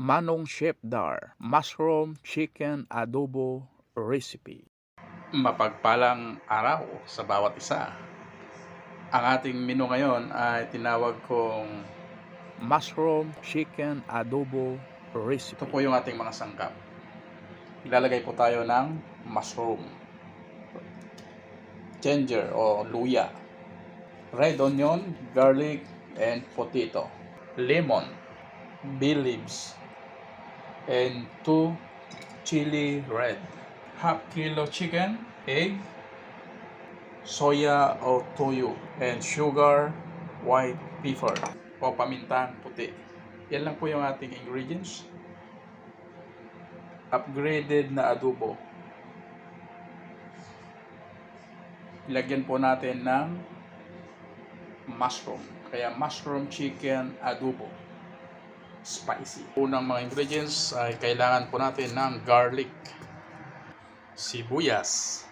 Manong Chef Dar Mushroom Chicken Adobo Recipe. Mapagpalang araw sa bawat isa. Ang ating menu ngayon ay tinawag kong Mushroom Chicken Adobo Recipe. Ito po yung ating mga sangkap. Ilalagay po tayo ng mushroom, ginger o luya, red onion, garlic, and potato, lemon, bay leaves, and 2 chili red, half kilo chicken, egg, soya o toyo, and sugar, white pepper o pamintang puti. Yan lang po yung ating ingredients. Upgraded na adobo. Ilagyan po natin ng mushroom. Kaya mushroom chicken adobo. Spicy. Unang mga ingredients ay kailangan po natin ng garlic, sibuyas,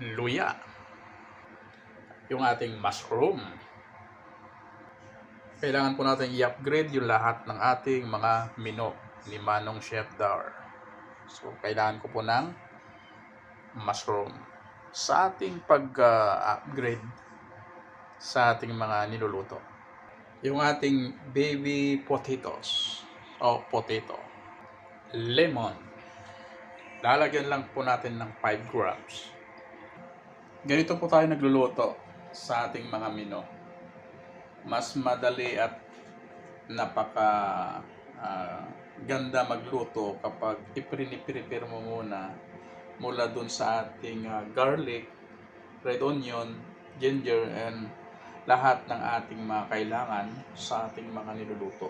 luya, yung ating mushroom. Kailangan po natin i-upgrade yung lahat ng ating mga menu ni Manong Chef Dar. So, kailangan ko po ng mushroom sa ating pag-upgrade sa ating mga niluluto. Yung ating baby potatoes o potato, lemon, lalagyan lang po natin ng 5 grams. Ganito po tayo nagluluto sa ating mga menu. Mas madali at ganda magluto kapag i-prepare mo muna mula dun sa ating garlic, red onion, ginger, and lahat ng ating mga kailangan sa ating mga niluluto.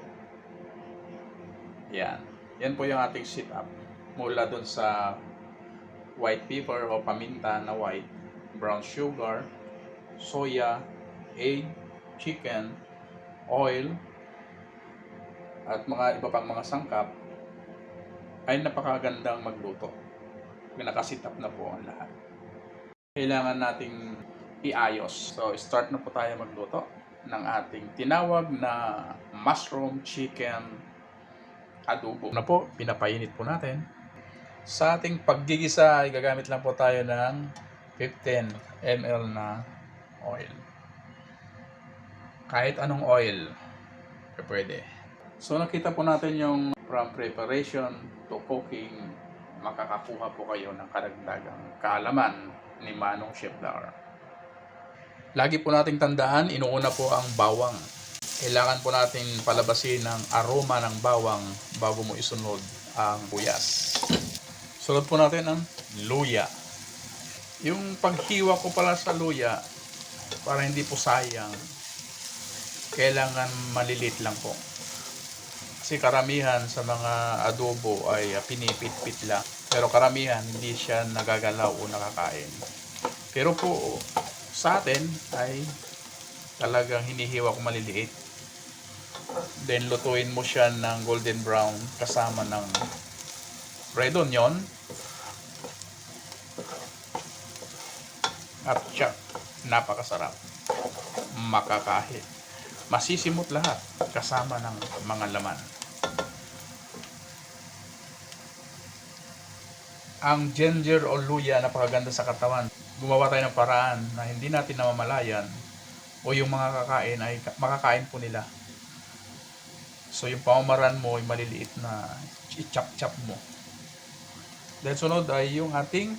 Yan. Yan po yung ating setup. Mula dun sa white pepper o paminta na white, brown sugar, soya, egg, chicken, oil, at mga iba pang mga sangkap, ay napakagandang magluto. Nakasit-up na po ang lahat. Kailangan nating iayos. So, start na po tayo magluto ng ating tinawag na mushroom chicken adobo. Na po, pinapainit po natin. Sa ating paggigisa, ay gagamit lang po tayo ng 15 ml na oil. Kahit anong oil, pwede. So, nakita po natin yung from preparation to cooking, makakakuha po kayo ng karagdagang kaalaman ni Manong Chef Dar. Lagi po nating tandaan, inuuna po ang bawang. Kailangan po natin palabasin ang aroma ng bawang bago mo isunod ang buyas. Sunod po natin ang luya. Yung paghiwa ko pala sa luya, para hindi po sayang, kailangan malilit lang po. Kasi karamihan sa mga adobo ay pinipit-pit lang. Pero karamihan hindi siya nagagalaw o nakakain. Pero po sa atin ay talagang hinihiwa ko maliliit. Then lutuin mo siya ng golden brown kasama ng red onion at chop. Napakasarap. Makakahit. Masisimot lahat kasama ng mga laman. Ang ginger o luya napakaganda sa katawan. Gumawa tayo ng paraan na hindi natin namamalayan o yung mga kakain ay makakain po nila. So yung pamamaraan mo ay maliliit na i-chop-chop mo. Then sunod ay yung ating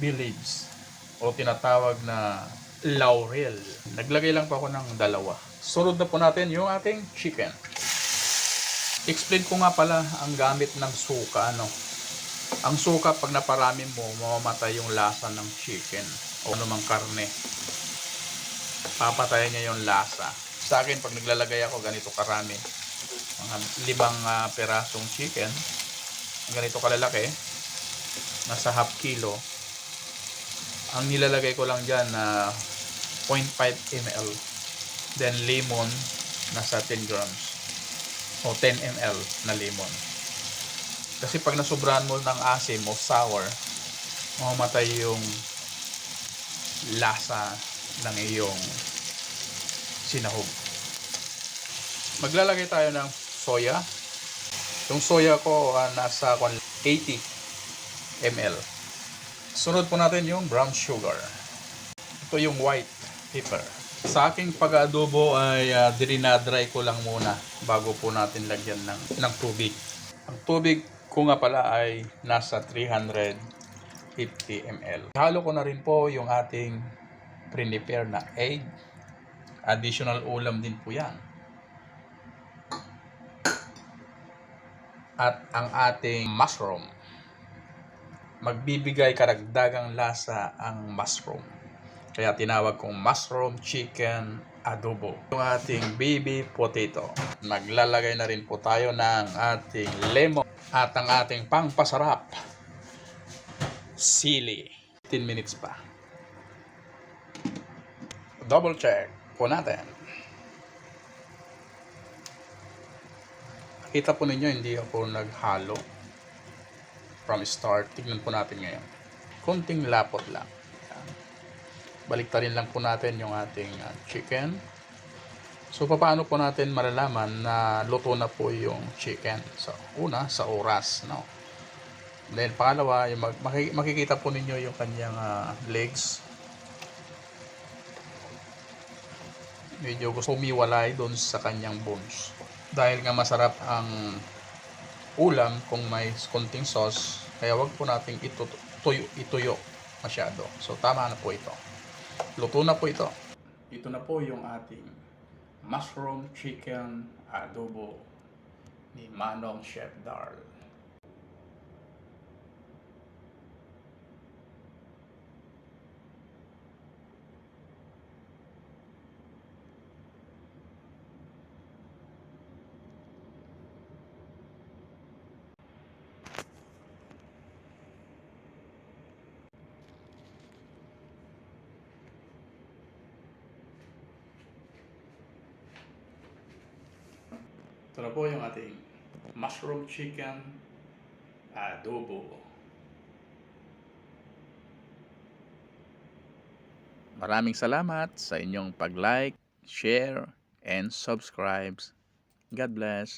bay leaves o tinatawag na laurel. Naglagay lang po ako ng 2. Sunod na po natin yung ating chicken. Explain ko nga pala ang gamit ng suka, no? Ang suka, pag naparami mo, mamamatay yung lasa ng chicken o anumang karne. Papatayan niya yung lasa. Sa akin, pag naglalagay ako ganito karami, mga 5 perasong chicken, ganito kalalaki, nasa half kilo, ang nilalagay ko lang dyan na 0.5 ml. Then lemon, nasa 10 grams. O 10 ml na lemon. Kasi pag nasubrahan mo ng asim o sour, mamamatay yung lasa ng iyong sinahog. Maglalagay tayo ng soya. Yung soya ko nasa 80 ml. Sunod po natin yung brown sugar. Ito yung white pepper. Sa aking pag-adobo ay dinadry ko lang muna bago po natin lagyan ng tubig. Ang tubig ko nga pala ay nasa 350 ml. Halo ko na rin po yung ating prepare na egg. Additional ulam din po yan. At ang ating mushroom. Magbibigay karagdagang lasa ang mushroom. Kaya tinawag kong mushroom chicken adobo. Yung ating baby potato. Maglalagay na rin po tayo ng ating lemon at ang ating pangpasarap sili. 10 minutes pa. Double check po natin. Kita po ninyo hindi ako naghalo from start. Tignan po natin ngayon. Konting lapot lang. Baliktarin lang po natin yung ating chicken. So, paano po natin malalaman na luto na po yung chicken? So, una, sa oras, no? Then, pangalawa, yung makikita po ninyo yung kanyang legs. Medyo gusto humiwalay doon sa kanyang bones. Dahil nga masarap ang ulam kung may konting sauce, kaya wag po nating ituyo masyado. So, tama na po ito. Luto na po ito. Ito na po yung ating mushroom chicken adobo ni Manong Chef Darl. Ito na po yung ating mushroom chicken adobo. Maraming salamat sa inyong pag-like, share, and subscribe. God bless.